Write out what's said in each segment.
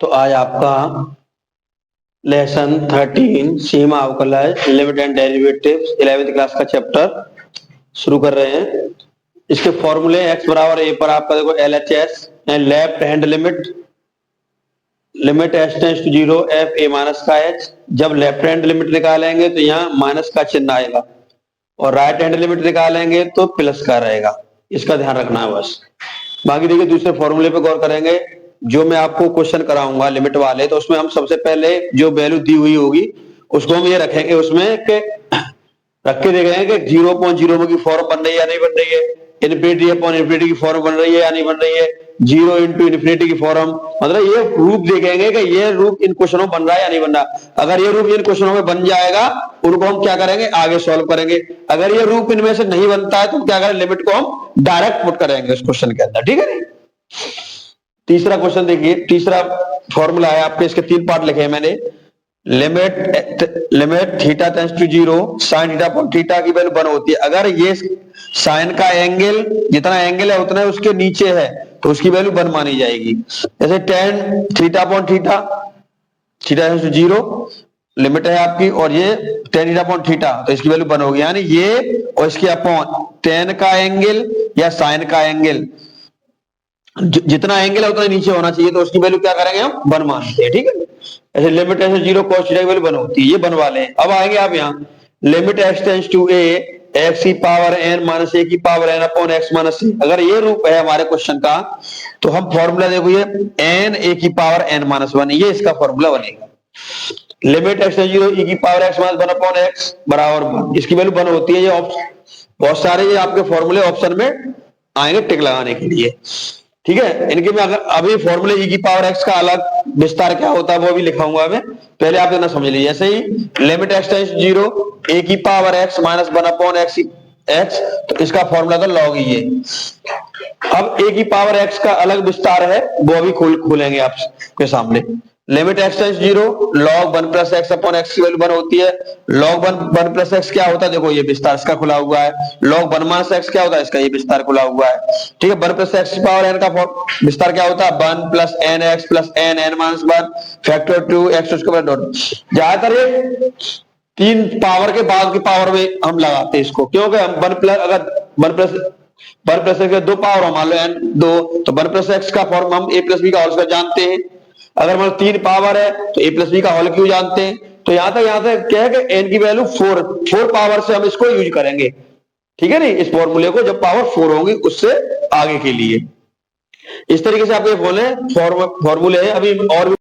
तो आज आपका लेसन 13 सीमा अवकलज लिमिट एंड डेरिवेटिव्स 11वीं क्लास का चैप्टर शुरू कर रहे हैं। इसके फॉर्मूले x बराबर a पर आपका देखो LHS and left hand limit h tends to 0 f a minus का h। जब लेफ्ट हैंड लिमिट निकालेंगे तो यहाँ माइनस का चिन्ह आएगा और राइट हैंड लिमिट निकालेंगे तो प्लस का रहेगा। इसका ध्यान रखना है बस। बाकी देखिए दूसरे फॉर्मूले पे गौर करेंगे। जो मैं आपको क्वेश्चन कराऊंगा लिमिट वाले, तो उसमें हम सबसे पहले जो वैल्यू दी हुई होगी उसको हम ये रखेंगे उसमें कि रख के देखेंगे कि 0.0 की फॉर्म बन रही है या नहीं बन रही है, इन्फिनिटी अपॉन इन्फिनिटी की फॉर्म बन रही है या नहीं बन रही है, 0 इंटू इन्फिनिटी की फॉर्म, मतलब ये रूप देखेंगे कि ये रूप इन क्वेश्चनों में बन रहा है या नहीं बन रहा। अगर ये रूप इन क्वेश्चनों में बन जाएगा उनको हम क्या करेंगे, आगे सॉल्व करेंगे। अगर ये रूप इनमें से नहीं बनता है तो क्या करें, लिमिट को हम डायरेक्ट पुट करेंगे उस क्वेश्चन के अंदर, ठीक है नहीं। तीसरा क्वेश्चन देखिए, तीसरा फॉर्मूला है आपके, इसके 3 पार्ट लिखे हैं मैंने। Limit theta tends to 0 sine theta upon theta की वैल्यू 1 होती है। अगर ये साइन का एंगल जितना एंगल है उतना उसके नीचे है तो उसकी वैल्यू 1 मानी जाएगी। जैसे tan theta upon theta, theta tends to 0 limit है आपकी, और ये टेन थीटा अपॉन थीटा तो इसकी वैल्यू 1 होगी। यानी ये और इसके अपॉन टेन का एंगल या साइन का एंगल जितना एंगल है उतना नीचे होना चाहिए तो उसकी वैल्यू क्या करेंगे हम 1 मानते हैं, ठीक है। ऐसे लिमिट ऐसे 0 cos थीटा की वैल्यू 1 होती है, ये बनवा लें। अब आएंगे आप यहाँ limit x tends to a x की पावर n माइनस a की power n upon x minus c। अगर ये रूप है हमारे क्वेश्चन का तो हम फॉर्मूला देखो ये n a की पावर n माइनस 1, ये इसका फॉर्मूला बनेगा। Limit x tends to 0 e की power x minus 1 upon x बराबर 1, इसकी वैल्यू 1 होती है। ये बहुत सारे ये आपके फॉर्मूले ऑप्शन में आएंगे टिक लगाने के लिए, ठीक है। इनके में अगर अभी फॉर्मूले e की पावर x का अलग विस्तार क्या होता है वो भी लिखाऊंगा मैं, पहले आप इतना समझ लीजिए। जैसे ही limit x tends to 0 a की power x minus 1 upon x तो इसका फॉर्मूला था log e। अब a की पावर x का अलग विस्तार है वो अभी खोलेंगे आपके सामने। Limit x tends 0 log 1 plus x upon x की वैल्यू 1 होती है। log 1 प्लस x क्या होता है, देखो ये विस्तार इसका खुला हुआ है। log 1 माइनस x क्या होता है, इसका ये विस्तार खुला हुआ है, ठीक है। 1 प्लस x की पावर n का विस्तार क्या होता है, 1 plus n x plus n n minus 1 factor 2 x उसके बाद डॉट। ज्यादातर ये 3 पावर के बाद की पावर में हम लगाते हैं इसको, क्योंकि हम 1 प्लस अगर 1 प्लस x के 2 पावर मान लो n 2 तो 1 प्लस x का फॉर्म हम a प्लस b का होल स्क्वायर जानते हैं। अगर मान 3 पावर है तो a प्लस बी का होल क्यों जानते हैं। तो यहां तक क्या है कि n की वैल्यू 4 पावर से हम इसको यूज करेंगे, ठीक है नहीं, इस फॉर्मूले को जब पावर 4 होगी उससे आगे के लिए। इस तरीके से आपके फॉर्मूले है। अभी और भी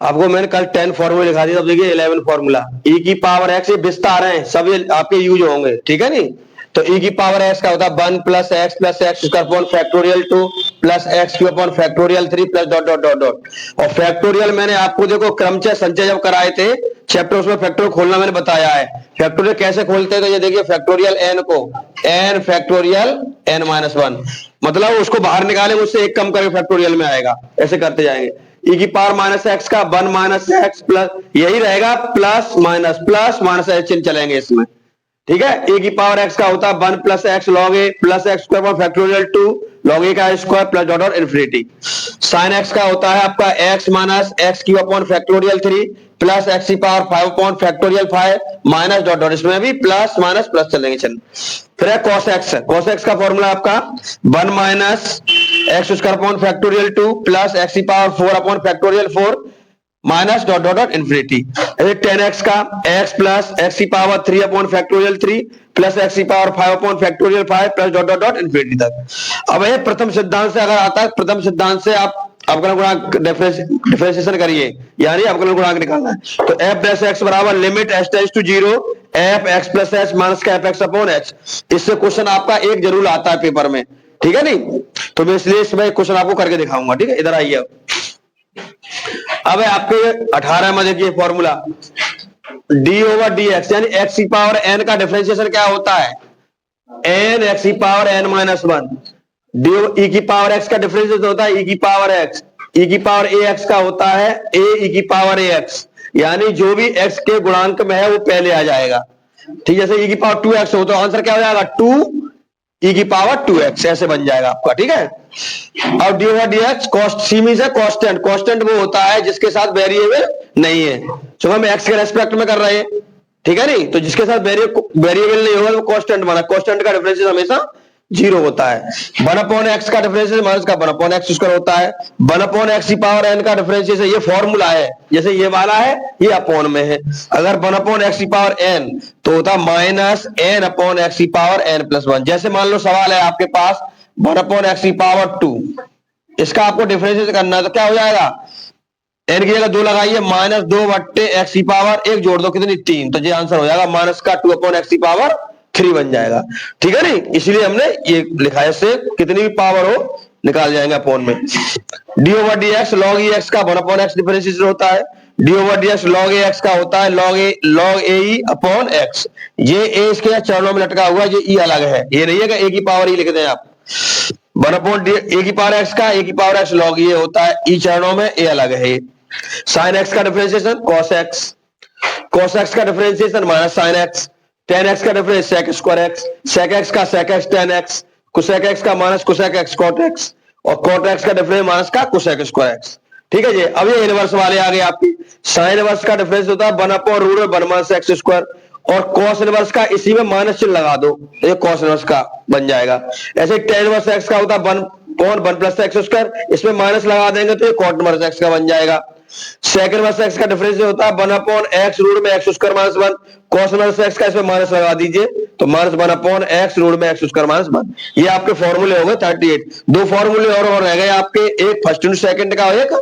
आपको मैंने कल 10 फॉर्मूले दिखा दिया, अब देखिए 11 फॉर्मूला। e की पावर x ये विस्तार है, सब ये आपके यूज होंगे, ठीक है नहीं। तो e की पावर x का होता है 1 प्लस x उसका upon factorial 2 plus x Q upon factorial 3 plus dot dot dot dot. और फैक्टोरियल मैंने आपको देखो क्रमचय संचय जब कराए थे चैप्टर, उसमें फैक्टोरियल खोलना मैंने बताया है। फैक्टोरियल कैसे खोलते हैं, तो ये देखिए फैक्टोरियल n को n फैक्टोरियल n माइनस 1, मतलब उसको बाहर निकाले उससे एक कम करके फैक्टोरियल में आएगा, ऐसे करते जाएंगे। e की पावर माइनस एक्स का 1 माइनस एक्स प्लस यही रहेगा, प्लस माइनस चिन्ह चलेंगे इसमें, ठीक है। e की पावर x का होता है 1 plus x log a plus x square factorial 2 log a का square plus dot dot infinity. Sine x का होता है आपका x minus x cube upon factorial 3 plus x की power 5 upon factorial 5 minus dot dot, इसमें भी plus minus plus चलेंगे चिन्ह। फिर है cos x का फॉर्मूला आपका 1 minus x square upon factorial 2 plus x की power 4 upon factorial 4 minus dot dot dot infinity. 10x का x प्लस एक्स की power 3 upon factorial 3 plus x की power 5 upon factorial 5 plus dot dot dot infinity तक। अब ये प्रथम सिद्धांत से अगर आता है, प्रथम सिद्धांत से आप अवकलन गुणांक डिफरेंशिएशन करिए, यानी अवकलन गुणांक निकालना है। तो f प्लस एक्स बराबर limit h tends to 0 f x plus h minus का f x अपॉन h। इससे क्वेश्चन आपका एक जरूर आता है पेपर में, ठीक है नहीं। तो मैं इसलिए इसमें क्वेश्चन आपको करके दिखाऊंगा, ठीक है। इधर आइए। अब है आपके 18 में देखिए formula d over d x, यानी x की पावर n का डिफरेंशिएशन क्या होता है, n x की पावर n माइनस 1। e की पावर x का डिफरेंशिएशन होता है e की पावर x, e की पावर ax का होता है a e की पावर ax, यानी जो भी x के गुणांक में है वो पहले आ जाएगा, ठीक। जैसे e की पावर 2x हो तो आंसर क्या हो जाएगा 2 e की पावर 2x, ऐसे बन जाएगा आपका, ठीक है। अब d over d x cost c means है कांस्टेंट, कांस्टेंट वो होता है जिसके साथ वेरिएबल नहीं है, तो हम एक्स के रेस्पेक्ट में कर रहे हैं, ठीक है नहीं, तो जिसके साथ वेरिएबल नहीं होगा वो कांस्टेंट बना, कांस्टेंट का डिफरेंशियल हमेशा जीरो होता है। 1/x का डिफरेंशियल माइनस का 1/x स्क्वायर होता है। 1/x की पावर n का डिफरेंशियल ये फॉर्मूला है, जैसे ये वाला है ये अपॉन में है, अगर 1/x की पावर n तो होता माइनस n/x की पावर n+1। जैसे मान लो सवाल है आपके पास 1/x की पावर 2, इसका आपको डिफरेंशियल करना है तो क्या हो जाएगा, n की जगह 2 लगाइए, -2/x की पावर 1 जोड़ दो कितनी 3, तो ये आंसर हो जाएगा माइनस का 2/x की पावर 3 बन जाएगा, ठीक है नहीं, इसलिए हमने ये लिखा है, इससे कितनी भी पावर हो निकाल जाएंगे अपॉन में। D over d x log e x का 1/x डिफरेंशिएशन होता है, d over d x log a x का होता है log a e upon x. ये ए इसके चरणों में लटका हुआ, ये ई अलग है, ये नहीं है कि ए की पावर ई लिख दें आप। 1/d ए की पावर एक्स का ए की पावर एक्स लॉग ये होता है, ई चरणों में ए अलग है। साइन एक्स का differentiation cos x, cos x का differentiation minus sine x, tan x का difference sec square x, sec x का sec x tan x, cosec x का minus cosec x cot x, और cot x का difference minus का cosec square x, ठीक है जी। अब ये इनवर्स वाले आ गए आपकी, साइन इनवर्स का डिफरेंस होता है 1/√1 माइनस x स्क्वायर, और कॉस इनवर्स का इसी में माइनस चिन्ह लगा दो, ये कॉस इनवर्स का बन जाएगा। ऐसे tan इनवर्स x का होता है 1/1 + x स्क्वायर, इसमें माइनस लगा देंगे तो ये cot इनवर्स x का बन जाएगा। सेक इनवर्स x का डिफरेंस होता है 1/x रूट में x square minus 1, cos inverse x का इसमें माइनस लगा दीजिए तो माइनस 1/x रूट में x स्क्वायर माइनस 1। ये आपके फॉर्मूले हो गए 38। दो फॉर्मूले और रह गए आपके, एक फर्स्ट इंटू सेकंड का, एक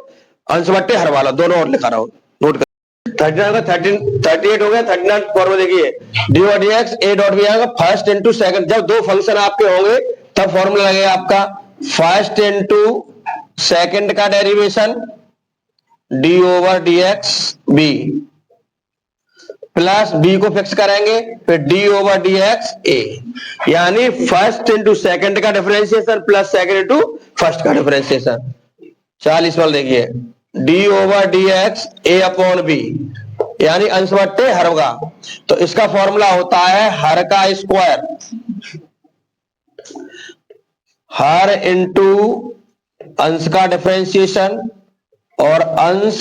अंश बट्टे हर वाला, दोनों और लिखा रहा हूं, नोट कर। 38 हो गया। 39 फॉर्मूला देखिए, d over d x a dot b आएगा फर्स्ट इंटू सेकंड, जब दो फंक्शन आपके होंगे तब फॉर्मूला लगेगा आपका फर्स्ट इंटू सेकंड का derivation d over d x b, plus b को फिक्स करेंगे फिर d over d x a, यानी फर्स्ट इंटू सेकंड का differentiation plus second into first का डिफरेंशिएशन। 40 वाला देखिए, d over d x a upon b, यानी अंश बट्टे हर का, तो इसका फॉर्मूला होता है हर का स्क्वायर, हर इंटू अंश का डिफरेंशिएशन और अंश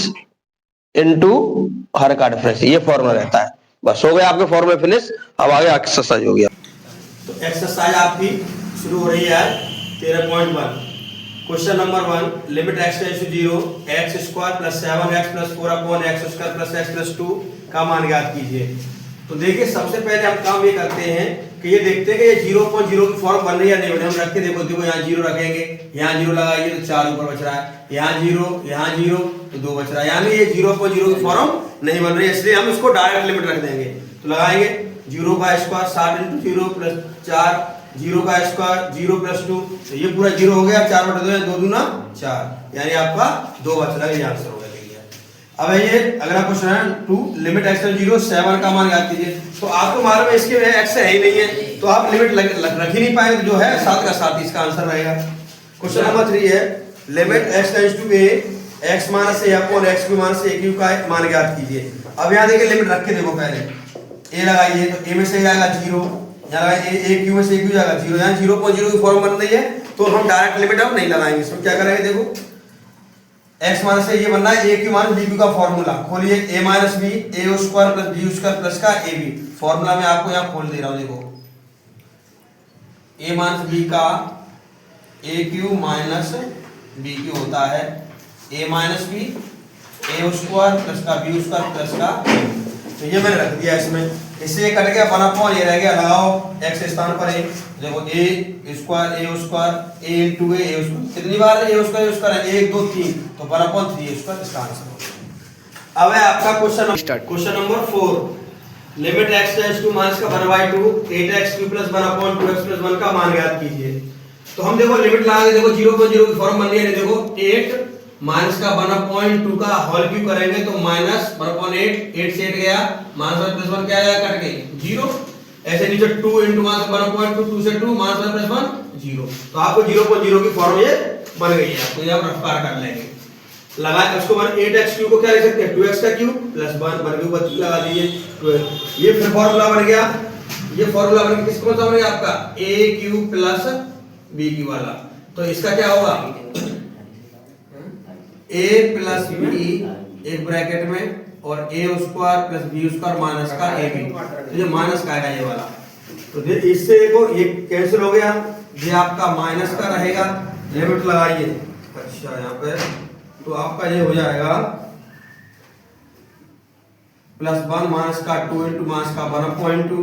इनटू हर का डिफरेंस, ये फॉर्मूला रहता है। बस हो गया आपके फॉर्मूला फिनिश। अब आगे एक्सरसाइज हो गया। तो एक्सरसाइज आपकी शुरू हो रही है 13.1। Question number 1, limit x tends to 0 x square plus 7x plus 4 upon x square plus x plus 2 का मान ज्ञात कीजिए। तो देखिए सबसे पहले हम काम ये करते हैं कि ये देखते हैं कि ये 0.0 की फॉर्म बन रही है या नहीं बन रही। हम रख के देखो यहाँ 0 रखेंगे, यहाँ 0 लगाइए तो 4 ऊपर बच रहा है, यहाँ 0 तो 2 बच रहा है, यानी ये 0.0 की फॉर्म नहीं बन रही है, इसलिए हम इसको डायरेक्ट लिमिट रख देंगे। तो लगाएंगे 0 का स्क्वायर 60 × 0 प्लस 4, 0 का स्क्वायर 0 प्लस 2, तो ये पूरा 0 हो गया, 4/2 2 दूना 4, यानी आपका 2 बच रहा है, ये आंसर हो गया। अब ये अगला क्वेश्चन है 2, लिमिट x टेंड्स टू 0 7 का मान ज्ञात कीजिए। तो आपको मालूम है इसके में x है ही नहीं है, तो आप लिमिट रख ही नहीं पाएंगे, तो जो है 7 का 7 इसका आंसर रहेगा। क्वेश्चन नंबर 3 है, limit x tends to a x minus a upon x q minus a q का मान ज्ञात कीजिए। अब यहाँ देखिए लिमिट रख के देखो, पहले a लगाइए तो a में से जाएगा 0, यहाँ लगाइए a क्यू में से a क्यू जाएगा 0, यहाँ 0.0 की फॉर्म बन रही है, तो हम डायरेक्ट लिमिट अब नहीं लगाएंगे। इसमें क्या करेंगे, देखो x माइनस से ये बनना है a Q minus b Q का फॉर्मूला, खोलिए a minus b a square plus b square plus का ab, फॉर्मूला मैं आपको यहाँ खोल दे रहा हूँ, देखो a माइनस b का a Q minus b Q होता है a minus b a square plus का b स्क्वायर प्लस का, तो ये मैंने रख दिया इसमें, इससे ये कट गया 1/, ये रह गया, लगाओ x स्थान पर a, देखो a square a square a × a square, कितनी बार a स्क्वायर है 1 2 3, तो 1/3 a स्क्वायर इसका आंसर हो गया। अब है आपका question number 4, limit x tends to minus का 1/2 8x³ + 1/2x + 1 का मान ज्ञात कीजिए। तो हम देखो लिमिट लगा के देखो 0.0 की फॉर्म बन रही है, देखो 8 माइनस का 1/2 का होल क्यूब करेंगे तो माइनस 1/8, 8 से 8 गया, माइनस 1 + 1 क्या आया, कट गई 0, ऐसे नीचे 2 × माइनस 1/2, 2 से 2 माइनस 1 + 1 0, तो आपको 0.0 की फॉर्म ये बन गई है। आपको ये आप रफ पार कर लेंगे, लगाए उसको 8x³ को क्या लिख सकते हैं 2x का क्यूब प्लस 1 के ऊपर लगा दीजिए 12, ये फिर फॉर्मूला बन गया, ये फॉर्मूला बन के किसको बन गया आपका a³ + b³ वाला, तो इसका क्या होगा, a प्लस बी एक ब्रैकेट में और a square plus b square minus का ए बी, तो ये माइनस का आएगा ये वाला। तो इससे देखो ये कैंसिल हो गया, ये आपका माइनस का रहेगा, लिमिट लगाइए। अच्छा यहाँ पे तो आपका ये हो जाएगा +1 माइनस का 2 इंटू माइनस का 1.2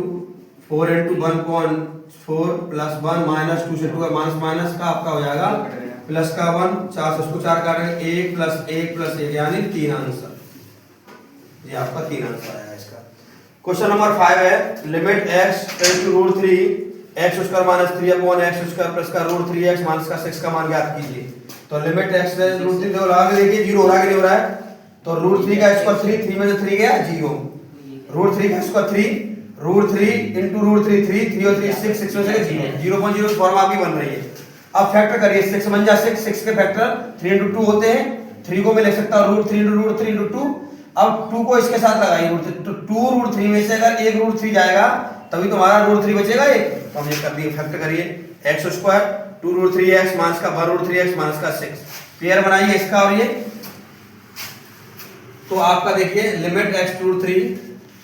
4 इंटू 1.4 प्लस 1 माइनस 2 से 2 माइनस माइनस का आपका हो जाएगा प्लस का 1 4 से उसको 4 काटेंगे 1 प्लस 1 प्लस 1 यानी 3 आंसर, ये आपका 3 आंसर आया इसका। क्वेश्चन नंबर 5 है limit x tends to √3 x square minus 3 upon x square plus का √3x माइनस का 6 का मान ज्ञात कीजिए। तो लिमिट x टेंड्स टू √3 तो लगा के देखिए 0 हो रहा है कि नहीं हो रहा है, तो √3 का स्क्वायर 3 में से 3 गया 0, √3 का स्क्वायर 3 √3 इंटू √3 3 और 3 6 6 में से 0 0.0 फॉर्म आपकी बन रही है। अब फैक्टर करिए 6 बन जा 6 6 के फैक्टर 3 इंटू 2 होते हैं, 3 को मैं लिख सकता हूँ √3 इंटू √3 इंटू 2। अब 2 को इसके साथ लगाइए तो 2 √3 में से अगर एक √3 जाएगा तभी तुम्हारा √3 बचेगा एक, तो हम ये कर दिए फैक्टर करिए x स्क्वायर 2 √3x माइनस का 1 √3x माइनस का 6 पेयर बनाइए इसका और ये, तो आपका देखिए लिमिट x टू √3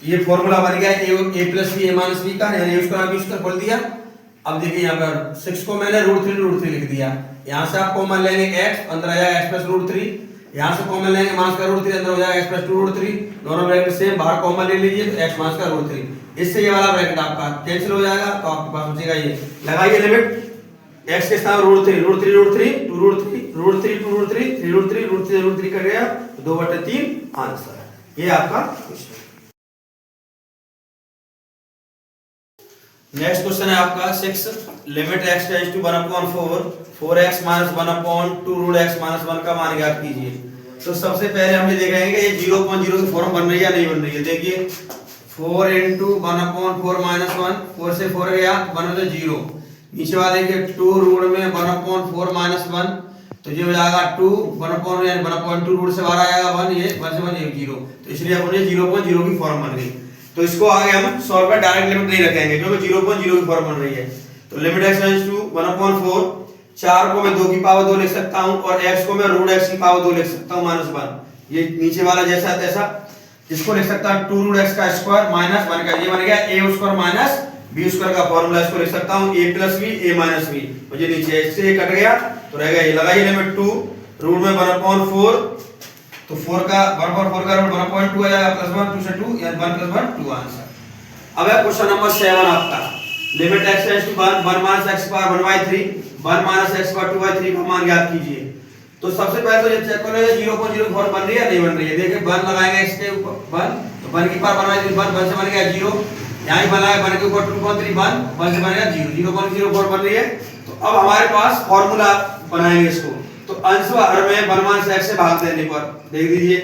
ये फॉर्मूला बन गया a plus b a minus b का, यानी उसको बी स्क्वायर बोल दिया। अब देखिए यहाँ पर 6 को मैंने √3 लिख दिया, यहाँ से आप कॉमन लेंगे x अंदर आ जाएगा x प्लस √3, यहाँ से कॉमन लेंगे माइनस का √3 अंदर हो जाएगा x प्लस 2 √3, दोनों ब्रैकेट सेम बाहर कॉमन ले लीजिए तो x माइनस का √3, इससे ये वाला ब्रैकेट आपका कैंसिल हो जाएगा, तो आपके पास बचेगा ये। लगाइए लिमिट x के साथ √3 2 √3 कर गया 2/3 आंसर, ये आपका क्वेश्चन। नेक्स्ट क्वेश्चन है आपका 6 limit x tends to 1/4 4x minus 1/2 √x minus 1 का मान ज्ञात कीजिए। तो सबसे पहले हम ये देखेंगे कि ये 0.0 की फॉर्म बन रही है या नहीं बन रही है। देखिए 4 इंटू 1/4 माइनस 1 4 से 4 गया 1 तो 0, नीचे वाले देखिए 2 रूट में 1/4 माइनस 1 तो ये हो जाएगा 2 1/4 यानी 1/2 रूट से बाहर आएगा 1, ये 1 से 1 ये 0, तो इसलिए अपने 0.0 की फॉर्म बन गई। तो इसको आगे हम सॉल्व कर डायरेक्ट लिमिट नहीं रखेंगे क्योंकि 0.0 की फॉर्म बन रही है। तो लिमिट x टेंड्स टू 1/4 4 को मैं 2 की पावर 2 लिख सकता हूं और x को मैं √x की पावर 2 लिख सकता हूं -1, ये नीचे वाला जैसा तैसा, इसको लिख सकता हूं 2 √x का स्क्वायर माइनस 1 का, ये बन गया a square minus b square का फॉर्मूला, इसको लिख सकता हूं a plus b a minus b, मुझे नीचे इससे ये कट गया तो रह गया ये। लगाइए लिमिट 2 रूट में 1/4 तो 4 का 1/4 का रूट 1/2 आ जाएगा +1 2 से 2 यानी 1 + 1 2 आंसर। अब है क्वेश्चन नंबर 7 आपका limit x tends to 1 minus x power 1/3 1 minus x power 2/3 का मान ज्ञात कीजिए। तो सबसे पहले तो ये चेक करो ये 0.0 फॉर्म बन रही है या नहीं बन रही है। देखिए 1 लगाएंगे x के ऊपर 1 तो 1 की पावर 1/3 1 से बन गया 0, यहां ही बनाया 1 के ऊपर 2.3 1 से बन गया 0 0.0 फॉर्म बन रही है। तो अब हमारे पास फार्मूला बनाएंगे इसको, तो अंश व हर में 1 माइनस x से भाग देने पर देख दीजिए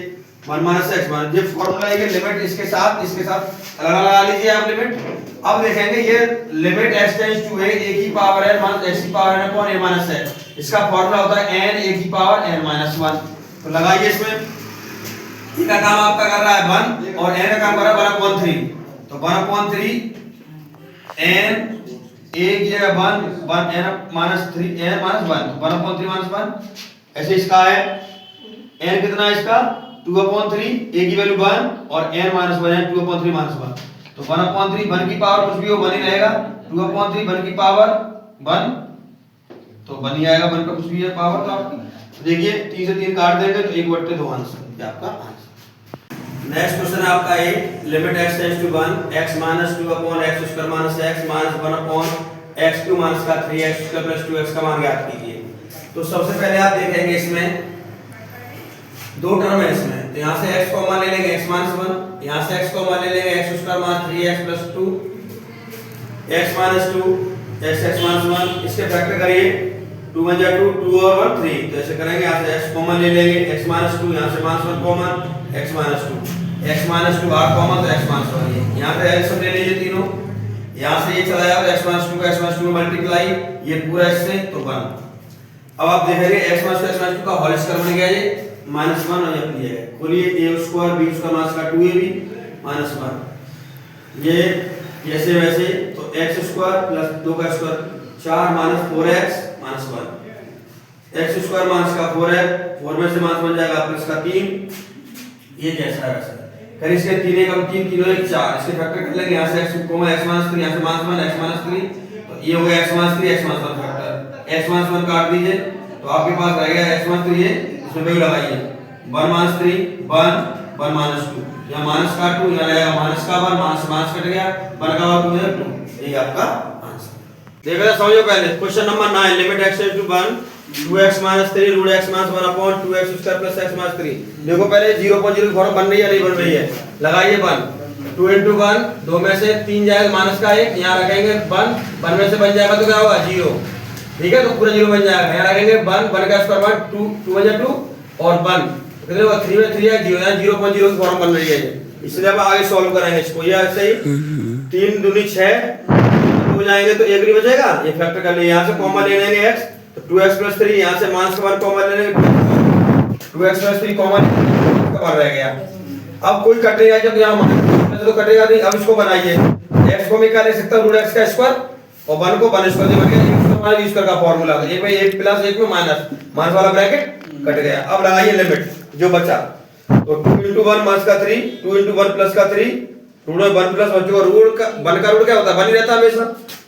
1 माइनस x मान ये फार्मूला है, लिमिट इसके साथ अलग लगा लीजिए आप लिमिट। अब देखेंगे ये limit x tends to a की पावर n माइनस x की power n upon a minus n, इसका फार्मूला होता है n a की पावर n माइनस 1। तो लगाइए इसमें e का काम आपका कर रहा है 1 और n का काम कर रहा है 1/3, तो 1/3 n a की जगह 1 n minus 3 n minus 1 1/3 minus 1, ऐसे इसका है n कितना है इसका 2/3 a की वैल्यू 1 और n माइनस 1 है 2/3 माइनस 1, तो 1/3 1 की पावर कुछ भी हो 1 ही रहेगा, 2/3 1 की पावर 1 तो 1 ही आएगा, 1 का कुछ भी है पावर तो आपकी। तो देखिए 3 से 3 काट देंगे तो 1/2 आंसर, ये आपका आंसर। नेक्स्ट क्वेश्चन है आपका 8 limit x tends to 1 x minus 2 upon x square minus x minus 1 upon x cube minus का 3x स्क्वायर प्लस 2x का मान ज्ञात कीजिए। तो सबसे पहले आप देखेंगे इसमें दो टर्म है इसमें, तो यहाँ से x कॉमन ले लेंगे x माइनस 1, यहाँ से x कॉमन ले लेंगे x square minus 3x plus 2 x minus 2 x minus 1, इसके फैक्टर करिए 2 1 2 2 और 1 3, तो ऐसे करेंगे यहाँ से x कॉमन ले लेंगे x माइनस 2, यहाँ से minus 1 common x minus 2 r common तो x माइनस 1, यहाँ पे x सब ले लीजिए तीनों, यहाँ से ये चला जाएगा x माइनस 2 में मल्टीप्लाई ये पूरा इससे तो 1। अब आप देखेंगे x माइनस 2 का होल स्क्वायर बन गया ये -1 हो जाती है, खोलिए a square b square minus का 2ab -1 ये जैसे वैसे, तो x स्क्वायर प्लस 2 का square 4 minus 4x minus 1 x square minus का 4 है, 4 में से माइनस बन जाएगा प्लस का 3, ये जैसा है वैसा। फिर इसके 3 1 3 3 1 4, इसके फैक्टर कर लेंगे यहाँ से x कोमा x माइनस 3, यहाँ से माइनस 1 x माइनस 3, तो ये हो गया x minus 3 x minus 1 factor, x minus 1 काट दीजिए तो आपके पास रहेगा x माइनस 3, इसमें वैल्यू लगाइए 1 माइनस 3 1 1 माइनस 2, यहाँ माइनस का 2, यहाँ रहेगा माइनस का 1, माइनस माइनस कट गया, 1 का 2 है 2, ये आपका आंसर। देखो समझो पहले question number 9, limit x tends to 1 2x minus 3 root x minus 1 upon 2x square plus x minus 3। देखो पहले 0.0 की फॉर्म बन रही है नहीं बन रही है, लगाइए 1, 2 into 1, 2 में से 3 जाएगा माइनस का 1, यहाँ रखेंगे 1 में से बन जाएगा तो क्या होगा 0, ठीक है, तो पूरा 0 बन जाएगा, यहाँ रखेंगे 1 का स्क्वायर 1 2 2 बन जाए 2 और 1 कितने होगा 3 में 3 है 0, यहाँ 0.0 की फॉर्म बन रही है, इसलिए अब आगे सॉल्व करेंगे इसको। ये ऐसे ही 3 दूनी 6 हो जाएंगे तो 1 नहीं बचेगा, ये फैक्टर कर लिए, यहाँ से कॉमन ले लेंगे x तो 2x plus 3, यहाँ से माइनस का 1 कॉमन ले लेंगे 2x plus 3 कॉमन कॉमन रह गया। अब कोई कटेगा जब यहाँ माइनस तो कटेगा नहीं, अब इसको बनाइए, x को मैं क्या ले सकता हूँ रूट x का स्क्वायर और 1 को 1 स्क्वायर बन गया, x स्क्वायर का फार्मूला, एक में 1 प्लस 1 में माइनस माइनस वाला ब्रैकेट कट गया। अब लगाइए लिमिट जो बचा, तो 2 into 1 माइनस का 3 2 into 1 प्लस का 3 रूट में 1 प्लस 1 का रूट का 1 का रूट क्या होता है 1 ही रहता है हमेशा,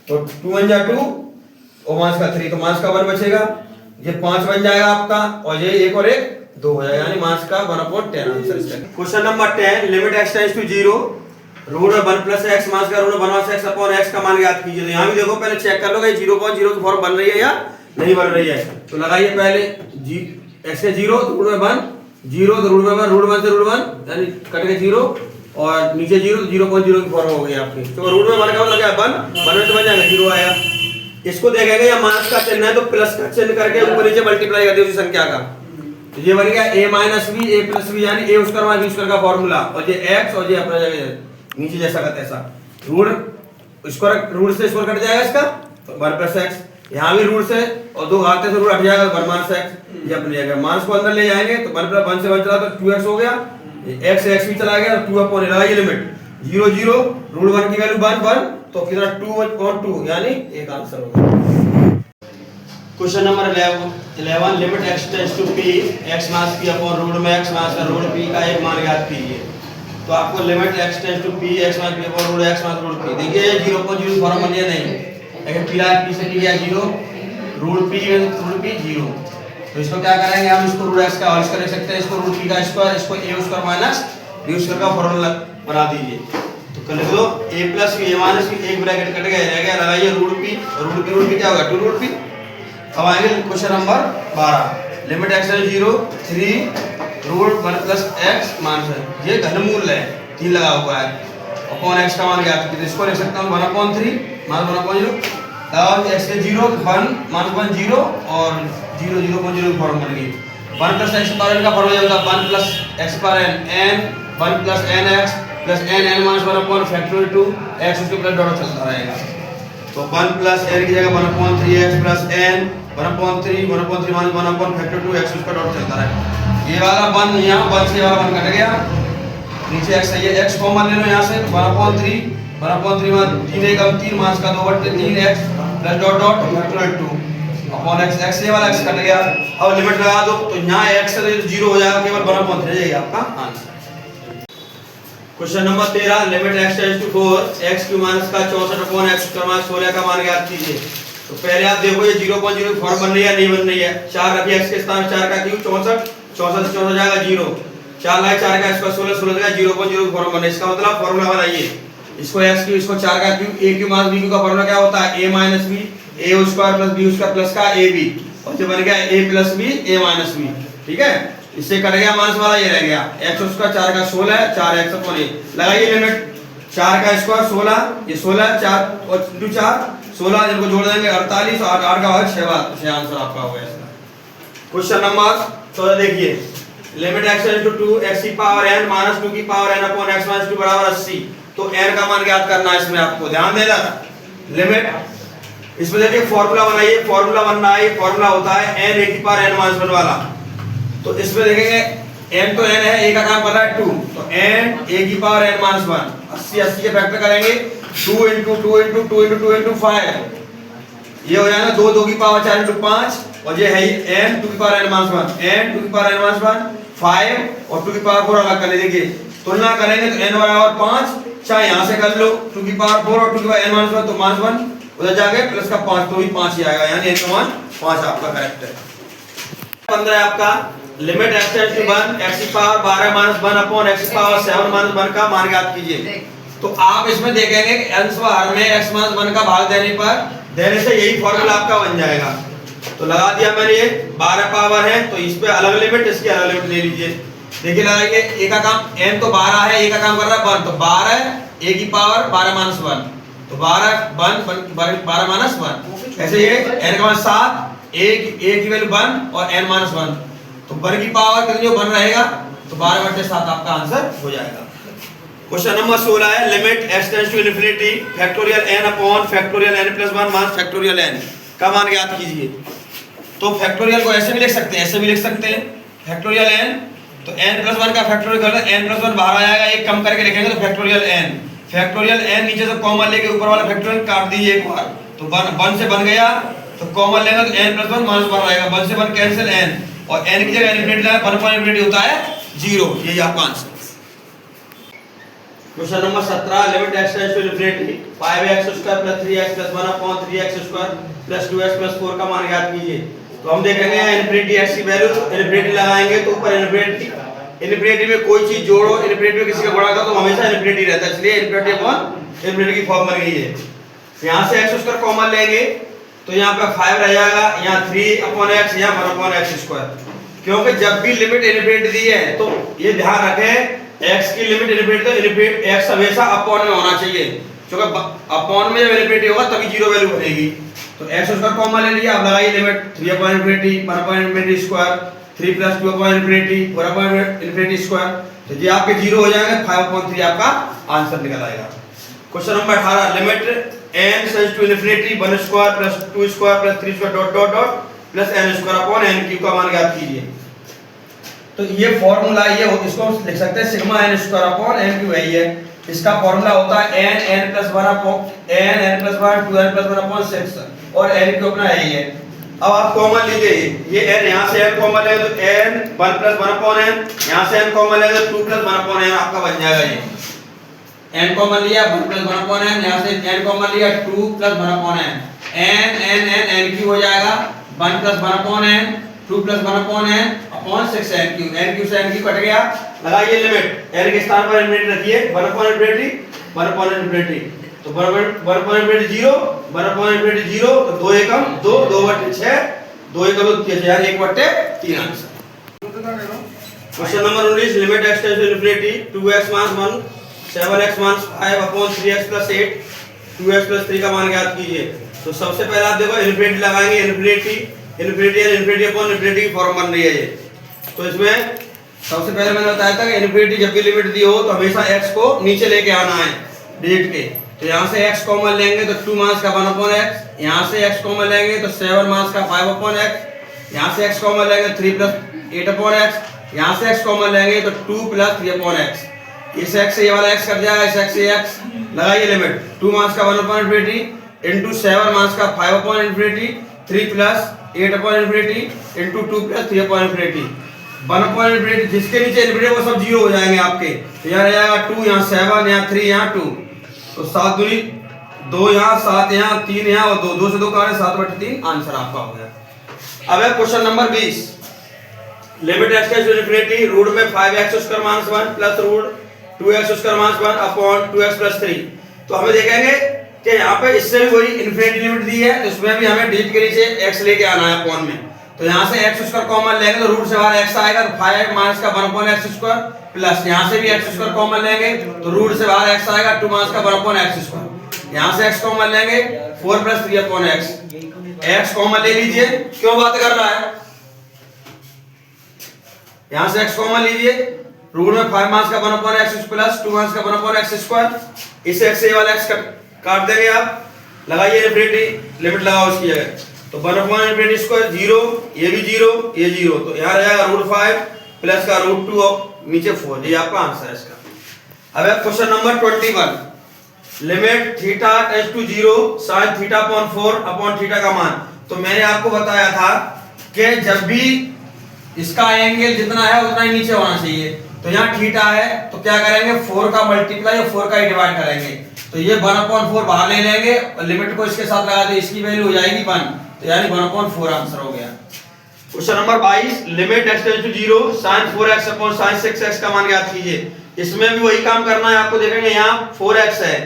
तो 2 1 जा 2 और माइनस का 3 तो माइनस का 1 बचेगा, ये 5 बन जाएगा आपका और ये 1 और 1 2 हो जाएगा, यानी माइनस का 1/10 आंसर इसका। Question number 10, limit x tends to 0 root में 1 प्लस x माइनस का रूट में 1 माइनस x अपॉन x का मान ज्ञात कीजिए। तो यहाँ भी देखो पहले चेक कर लो कि 0.0 की फॉर्म बन रही है या नहीं बन रही है, तो लगाइए पहले x के 0 तो रूट में 1 0 तो रूट में 1 रूट 1 से रूट 1 यानी कट के 0 और नीचे 0 तो 0.0 की फॉर्म हो गई आपकी, तो रूट में 1 का लगा 1 में तो बन जाएगा 0 आया। इसको देखेंगे या माइनस का चिन्ह है तो प्लस का चिन्ह करके ऊपर नीचे मल्टीप्लाई कर दिया उसी संख्या का, तो ये बन गया a minus b a plus b यानी a square minus b square का फार्मूला, और ये x और ये अपना जगह नीचे जैसा का तैसा, रूट स्क्वायर रूट से स्क्वायर कट जाएगा इसका तो 1 प्लस x, यहाँ भी रूट से और 2 घाते से रूट हट जाएगा 1 माइनस x, ये अपनी जगह माइनस को अंदर ले जाएंगे तो 1 प्लस 1 से 1 चला तो 2x हो गया, x से x भी चला गया तो 2 अपॉन लगाइए लिमिट 0 0 रूट 1 की वैल्यू 1 1 तो कितना 2 और 2 यानी एक आंसर होगा। Question number 11 limit x tends to p x minus p upon root में x माइनस का रूट p का एक मान ज्ञात कीजिए। तो आपको limit x tends to p x minus p upon root x minus root p, देखिए 0.0 फॉर्म बन गया नहीं, अगर p p से लिया 0 रूट p 0, तो इसको क्या करेंगे हम इसको रूट x का और इसका लिख सकते हैं, इसको रूट p का स्क्वायर, इसको a square minus b square का फार्मूला बना दीजिए, तो कर लिख दो a plus b a minus b, एक ब्रैकेट कट गया रह गया, लगाइए रूट p और रूट p क्या होगा 2 रूट p। अब आएंगे question number 12, limit x tends to 0 3 root 1 plus x minus ये घनमूल है 3 लगा हुआ है अपॉन x का मान ज्ञात कीजिए, इसको लिख सकता हूं 1/3 माइनस 1/0 लगाओ x के 0 1 माइनस 1 0 और 0 0.0 की फॉर्म बन गई, 1 प्लस x पर n का फॉर्मूला होगा 1 प्लस x पर n n 1 plus nx plus n n minus 1 upon factorial 2 x उसके प्लस डॉट चलता रहेगा, तो 1 प्लस n की जगह 1/3x plus n 1/3 minus 1 upon factor 2 x उसका डॉट चलता रहेगा, ये वाला 1 यहाँ 1 से वाला 1 कट गया, नीचे x है ये x कॉमन ले लो यहाँ से 1/3 माइनस 3 1 3 माइनस का 2/3x plus dot dot factorial 2 upon x, x ये वाला x कट गया, अब लिमिट लगा दो तो यहाँ x से 0 हो जाएगा, केवल 1/3 रह जाएगा आपका answer. Question number 13 limit x tends to 4 x cube minus का 64 अपॉन x स्क्वायर माइनस 16 का मान ज्ञात कीजिए। तो पहले आप देखो ये 0.0 की फॉर्म बन रही है नहीं बन रही है, 4 रखिए x के स्थान 4 का क्यूब 64 64 से 64 जाएगा 0, 4 लाए 4 का स्क्वायर 16 16 जाएगा 0.0 की फॉर्म बने, इसका मतलब फार्मूला बनाइए, इसको x क्यूब इसको 4 का cube a cube minus b cube का फार्मूला क्या होता है a minus b a square plus b square plus का ab, और जो बन गया a plus b a minus b, ठीक है, इससे कट गया माइनस वाला ये रह गया x उसका 4 का 16 4x अपॉन a, लगाइए लिमिट 4 का स्क्वायर 16 ये 16 4 और 4 16 इनको जोड़ देंगे 48 और 8 का होगा 6 बार, 6 आंसर आपका हो गया इसका। क्वेश्चन नंबर 14 देखिए limit x tends to 2 x की पावर n माइनस 2 की power n upon x minus 2 बराबर 80, तो n का मान ज्ञात करना है, इसमें आपको ध्यान देना लिमिट, इसमें देखिए फार्मूला बनाइए, फार्मूला बनना है, फार्मूला होता है n a की पावर n माइनस 1 वाला, तो इसमें देखेंगे n तो n है, a का काम कर रहा है 2, तो n a की पावर n माइनस 1 80 80 के फैक्टर करेंगे 2 into 2 into 2 into 2 into 5 ये हो जाएगा 2 2 की पावर 4 इंटू 5 और ये है n टू की power n minus 1 n two की पावर n माइनस 1 5 और 2 की पावर 4 अलग कर ले। देखिए तुलना करेंगे तो n बराबर 5, चाहे यहाँ से कर लो 2 की पावर 4 और 2 की पावर n माइनस 1 तो माइनस 1 उधर जाके प्लस का 5 तो भी 5 ही आएगा, यानी n का मान 5 आपका करेक्ट है। 15 आपका limit x tends to 1 x की पावर 12 माइनस 1 अपॉन x की पावर 7 माइनस 1 का मान ज्ञात कीजिए। तो आप इसमें देखेंगे कि अंश व हर में x माइनस 1 का भाग देने से यही फॉर्मूला आपका बन जाएगा। तो लगा दिया मैंने, ये 12 पावर है तो इस पे अलग लिमिट, इसकी अलग लिमिट ले लीजिए। देखिए लगाइए, ए का काम n तो 12 है, ए का काम कर रहा है 1, तो 12 ए की पावर 12 माइनस 1 तो 12 माइनस 1। ऐसे ये n का मान 7, ए की वैल्यू 1 और n माइनस 1 तो 1 की पावर कितनी जो 1 रहेगा तो 12/7 आपका आंसर हो जाएगा। क्वेश्चन नंबर 16 है limit x tends to infinity factorial n upon factorial n plus 1 minus factorial n का मान ज्ञात कीजिए। तो फैक्टोरियल को ऐसे भी लिख सकते हैं, ऐसे भी लिख सकते हैं फैक्टोरियल n, तो n प्लस 1 का फैक्टोरियल कर दो, n प्लस 1 बाहर आ जाएगा, एक कम करके लिखेंगे तो फैक्टोरियल n नीचे से कॉमन लेके ऊपर वाला फैक्टोरियल काट दीजिए एक बार, तो 1 से बन गया तो कॉमन लेंगे तो n प्लस 1 माइनस 1 आएगा, 1 से 1 कैंसिल n और n की जगह इन्फिनिटी लगा 1 पॉइंट इन्फिनिटी होता है 0, यही आपका answer. Question number 17 limit x tends to infinity 5x square plus 3x plus 1 upon 3x square plus 2x plus 4 का मान ज्ञात कीजिए। तो हम देखेंगे इन्फिनिटी x की वैल्यू, इन्फिनिटी लगाएंगे तो ऊपर इन्फिनिटी में कोई चीज जोड़ो, इन्फिनिटी में किसी का गुणा करो तो हमेशा इन्फिनिटी रहता है, इसलिए इन्फिनिटी अपॉन इन्फिनिटी की फॉर्म बन गई है। यहाँ से x स्क्वायर कॉमन लेंगे तो यहाँ पे 5 रह जाएगा, यहाँ 3 अपॉन x, यहाँ 1 अपॉन x स्क्वायर, क्योंकि जब भी लिमिट इन्फिनिटी दी है तो ये ध्यान रखें x की लिमिट इन्फिनिटी तो इन्फिनिटी x हमेशा अपॉन में होना चाहिए, क्योंकि अपॉन में जब इन्फिनिटी होगा तभी 0 वैल्यू बनेगी। तो x स्क्वायर कॉमन ले लिया, अब लगाइए limit 3 upon infinity 1 upon infinity square 3 plus 2 upon infinity 4 upon infinity square, तो ये आपके 0 हो जाएंगे, 5 अपॉन 3 आपका आंसर निकल आएगा। Question number 18 limit n tends to infinity 1 square plus 2 square plus 3 square dot dot dot plus n square upon n cube का मान ज्ञात कीजिए। तो ये फॉर्मूला ये इसको लिख सकते हैं sigma n square upon n cube है, इसका फॉर्मूला होता है n plus 1 upon n plus 1 2n plus 1 upon 6 और n क्यूब अपना है ये। अब आप कॉमन लीजिए, ये n यहाँ से n कॉमन ले तो n 1 प्लस 1 अपॉन n, यहाँ से n कॉमन ले तो 2 प्लस 1 अपॉन n आपका बन जाएगा। ये n कॉमन लिया 1 प्लस 1 अपॉन n, यहाँ से n कॉमन लिया 2 plus 1 upon n, n cube हो जाएगा 1 plus 1 upon n 2 plus 1 upon n upon 6 n cube से n क्यूब कट गया। लगाइए लिमिट n के स्थान पर इन्फिनिटी रखिए 1 अपॉन इन्फिनिटी तो 1 अपॉन इन्फिनिटी 0 1 अपॉन इन्फिनिटी 0 तो 2 एकम 2 2/6 2 एकम 3 यानी 1/3 answer. Question number 19 limit x tends to infinity 2x minus 1 7x minus 5 upon 3x plus 8 2x plus 3 का मान ज्ञात कीजिए। तो सबसे पहले आप देखो इन्फिनिटी लगाएंगे, इन्फिनिटी अपॉन इन्फिनिटी की फॉर्म बन रही है ये। तो इसमें सबसे पहले मैंने बताया था कि इन्फिनिटी जब भी लिमिट दी हो तो हमेशा x को नीचे लेके आना है डिजिट के। तो यहाँ से x कॉमन लेंगे तो 2 माइनस का 1 अपॉन x, यहाँ से x कॉमन लेंगे तो 7 माइनस का 5 अपॉन x, यहाँ से x कॉमन लेंगे 3 प्लस 8 अपॉन x, यहाँ से x कॉमन लेंगे तो 2 प्लस 3 अपॉन x। इस x से ये वाला x कट जाएगा, इस x से x लगाइए लिमिट 2 माइनस का 1 अपॉन इन्फिनिटी इंटू 7 माइनस का 5 upon infinity 3 plus 8 upon infinity into 2 plus 3 upon infinity 1 upon infinity, जिसके नीचे इन्फिनिटी वो सब 0 हो जाएंगे आपके। तो यहाँ रहेगा 2, यहाँ 7, यहाँ 3, यहाँ 2, तो 7 दूनी 2, यहाँ 7, यहाँ 3, यहाँ और 2 से 2 का 7/3 आंसर आपका हो गया। अब है question number 20 limit x tends to infinity root में 5x square minus 1 plus root 2x square minus 1 upon 2x plus 3। तो हमें देखेंगे कि यहाँ पे इससे भी वही इन्फिनिटी लिमिट दी है, तो इसमें भी हमें डिजिट के नीचे x लेके आना है अपॉन में। तो यहाँ से x स्क्वायर कॉमन लेंगे तो रूट से बाहर x आएगा तो 5 माइनस का 1 अपॉन x स्क्वायर प्लस यहाँ से भी x स्क्वायर कॉमन लेंगे तो रूट से बाहर x आएगा 2 माइनस का 1 अपॉन x स्क्वायर, यहाँ से x कॉमन लेंगे 4 प्लस 3 अपॉन x कॉमन ले लीजिए, क्यों बात कर रहा है, यहाँ से x कॉमन लीजिए रूट में 5 माइनस का 1 अपॉन x प्लस 2 माइनस का 1 अपॉन x स्क्वायर, इस x से ये वाला x काट देंगे आप। लगाइए इन्फिनिटी लिमिट लगाओ इसकी जगह, तो 1 अपॉन इन्फिनिटी स्क्वायर 0, ये भी 0, ये 0, तो यहाँ रहेगा रूट 5 प्लस का रूट 2 और नीचे 4, ये आपका आंसर है इसका। अब है question number 21 limit theta tends to 0 sin theta upon 4 upon theta का मान। तो मैंने आपको बताया था कि जब भी इसका एंगल जितना है उतना ही नीचे होना चाहिए। तो यहाँ थीटा है तो क्या करेंगे 4 का मल्टीप्लाई और 4 का ही डिवाइड करेंगे। तो ये 1/4 बाहर ले लेंगे और लिमिट को इसके साथ लगा दे, इसकी वैल्यू हो जाएगी 1। तो यानी 1/4 आंसर हो गया। Question number 22 limit x tends to 0 sin 4x upon sin 6x का मान ज्ञात कीजिए। इसमें भी वही काम करना है आपको। देखेंगे यहाँ 4x है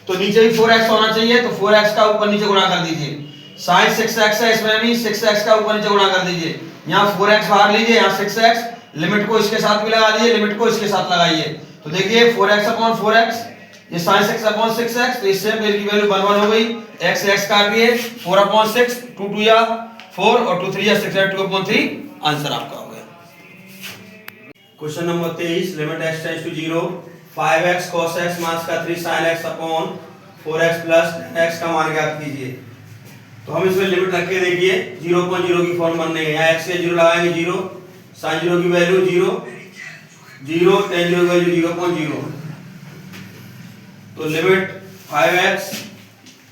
तो नीचे भी 4x होना चाहिए, तो 4x का ऊपर नीचे गुणा कर दीजिए। sin 6x है, इसमें भी 6x का ऊपर नीचे गुणा कर दीजिए। यहाँ 4x बाहर लीजिए, यहाँ 6x, लिमिट को इसके साथ भी लगा दीजिए, लिमिट को इसके साथ लगाइए। तो देखिए 4x अपॉन 4x, ये sin 6 अपॉन 6x, तो इससे मेरी की वैल्यू 1 1 हो गई। x x काट दिए, 4 अपॉन 6, 2 2 या 4 और 2 3 या 6 2 अपॉन 3 आंसर आपका हो गया। Question number 23 limit x tends to 0 5x cos x minus का 3 sin x upon 4x plus x का मान ज्ञात कीजिए। तो हम इसमें लिमिट रख के देखिए 0.0 की फॉर्म बनने है। यहाँ x के 0 लगाएंगे 0, sin 0 की वैल्यू 0, 0 tan 0 की वैल्यू 0.0। तो लिमिट 5x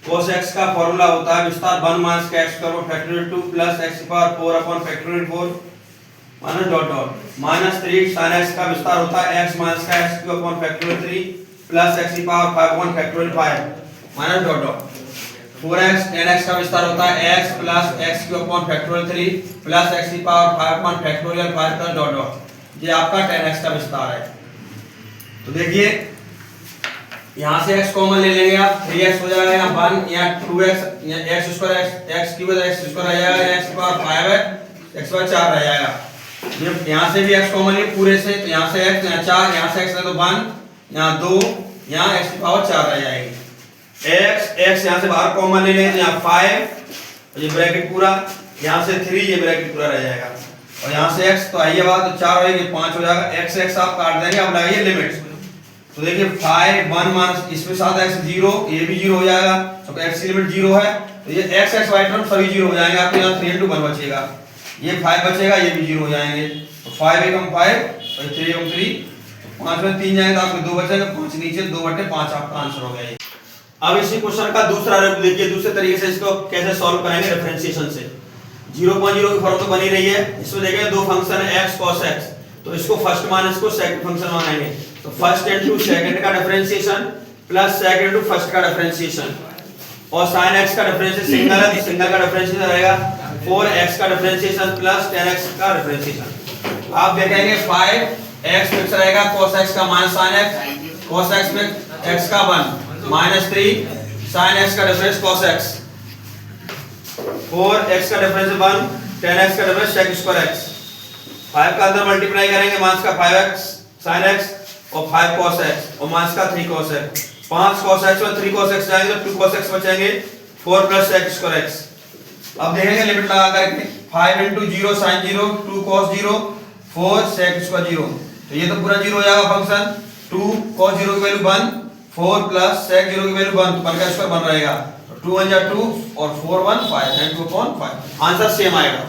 cos x का फॉर्मूला होता है विस्तार 1 माइनस का x का फैक्टोरियल 2 प्लस x की power 4 upon factorial 4 minus dot dot minus 3 sin x का विस्तार होता है x माइनस का x cube upon factorial 3 plus x की power 5 upon factorial 5 minus dot dot 4x tan x का विस्तार होता है x plus x cube upon factorial 3 plus x की power 5 upon factorial 5 plus dot dot. ये आपका tan x का विस्तार है। तो देखिए यहाँ से x कॉमन ले लेंगे आप, 3x हो जाएगा यहाँ 1, यहाँ 2x, यहाँ x square x cube x square आ जाएगा, x की पावर 5 है, x पावर 4 रह जाएगा। ये यहाँ से भी x कॉमन ले पूरे से, तो यहाँ से x, यहाँ 4, यहाँ से x है तो 1, यहाँ 2, यहाँ x की पावर 4 रह जाएगी। x यहाँ से बाहर कॉमन ले लेंगे, यहाँ 5 ये ब्रैकेट पूरा, यहाँ से 3 ये ब्रैकेट पूरा रह जाएगा और यहाँ से x, तो आइए बात, तो 4 होगी 5 हो जाएगा। x आप काट देंगे, अब लगाइए लिमिट। तो देखिए 5 1 माइनस इसमें साथ x 0, ये भी 0 हो जाएगा, तो x की लिमिट 0 है तो ये x y टर्म सभी 0 हो जाएंगे। आपके यहाँ 3 into 1 बचेगा, ये 5 बचेगा, ये भी 0 हो जाएंगे। तो 5 एकम 5 और 3 एकम 3, 5 में 3 जाएंगे तो आपके 2 बचेंगे, 5 नीचे 2/5 आपका आंसर हो गया। अब इसी क्वेश्चन का दूसरा रूप देखिए, दूसरे तरीके से इसको कैसे सॉल्व करेंगे डिफरेंशिएशन से। 0.0 की फॉर्म तो बनी रही है, इसमें देखेंगे दो फंक्शन है x cos x, तो इसको फर्स्ट मान इसको सेकंड फंक्शन मानेंगे। तो फर्स्ट इनटू सेकंड का differentiation plus second into first का डिफरेंशिएशन, और sin x का डिफरेंशिएशन सिंगल है तो सिंगल का डिफरेंशिएशन रहेगा 4x का डिफरेंशिएशन प्लस 10x का डिफरेंशिएशन। आप देखेंगे 5x फिक्स रहेगा, cos x का minus sin x, cos x में x का 1 माइनस 3 sin x का डिफरेंस cos x, 4x का डिफरेंस 1, 10x का डिफरेंस sec स्क्वायर x। 5 का अंदर मल्टीप्लाई करेंगे, माइनस का 5x sin x और 5 cos x और माइनस का 3 cos x। 5 cos x और 3 cos x जाएंगे तो 2 cos x बचेंगे, 4 प्लस sec स्क्वायर x। अब देखेंगे लिमिट लगा करके 5 into 0 sin 0, 2 cos 0, 4 sec square 0, तो ये तो पूरा 0 हो जाएगा फंक्शन। 2 cos 0 की वैल्यू 1, 4 प्लस sec 0 की वैल्यू 1, तो 1 का स्क्वायर 1 रहेगा, 2 1 जा 2 और 4 1 5 and 2/5 आंसर सेम आएगा।